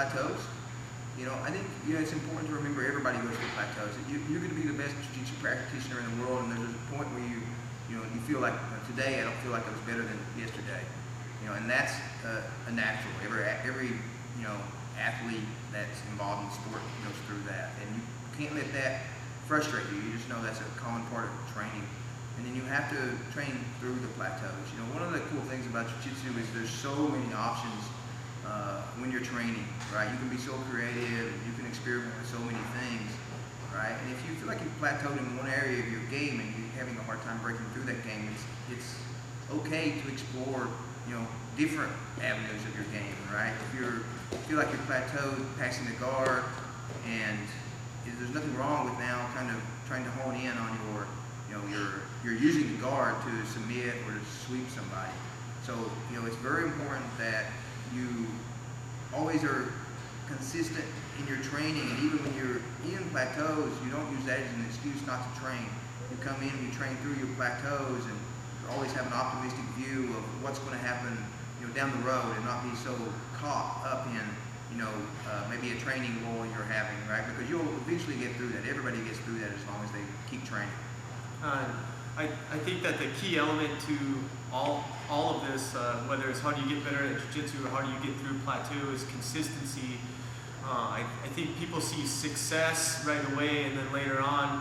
Plateaus, I think it's important to remember everybody goes to Plateaus. You're going to be the best jiu-jitsu practitioner in the world, and there's a point where you feel like today I don't feel like I was better than yesterday, and that's a natural. Every athlete that's involved in sport goes through that, and you can't let that frustrate you. You just know that's a common part of training, and then you have to train through the plateaus. One of the cool things about jiu-jitsu is there's so many options when you're training, right? You can be so creative, and you can experiment with so many things, right? And if you feel like you've plateaued in one area of your game and you're having a hard time breaking through that game, it's okay to explore, different avenues of your game, right? If you feel like you're plateaued passing the guard, and there's nothing wrong with now kind of trying to hone in on you're using the guard to submit or to sweep somebody. So, it's very important that you always are consistent in your training, and even when you're in plateaus, you don't use that as an excuse not to train. You come in and you train through your plateaus, and you always have an optimistic view of what's going to happen, down the road, and not be so caught up in, maybe a training lull you're having, right? Because you'll eventually get through that. Everybody gets through that as long as they keep training. I think that the key element to all of this, whether it's how do you get better at jiu-jitsu or how do you get through plateau, is consistency. I think people see success right away, and then later on,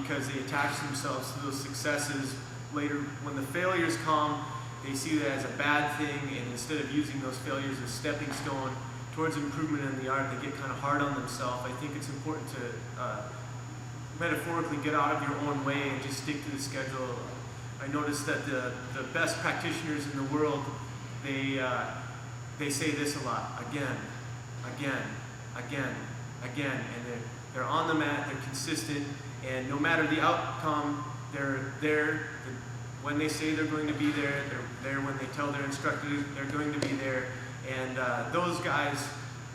because they attach themselves to those successes, later when the failures come, they see that as a bad thing, and instead of using those failures as stepping stone towards improvement in the art, they get kind of hard on themselves. I think it's important to metaphorically get out of your own way and just stick to the schedule. I noticed that the best practitioners in the world, they say this a lot: again, and they're on the mat, they're consistent, and no matter the outcome, they're there. When they say they're going to be there, they're there. When they tell their instructor they're going to be there, and those guys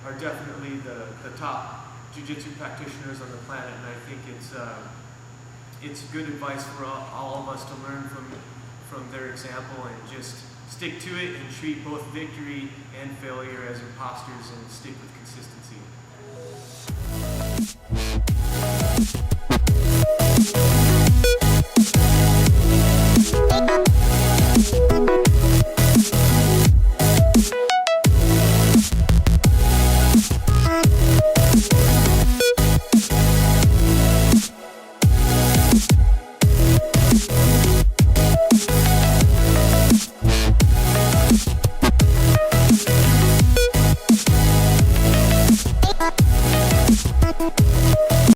are definitely the top jiu-jitsu practitioners on the planet, and I think it's good advice for all of us to learn from their example, and just stick to it and treat both victory and failure as imposters, and stick with consistency.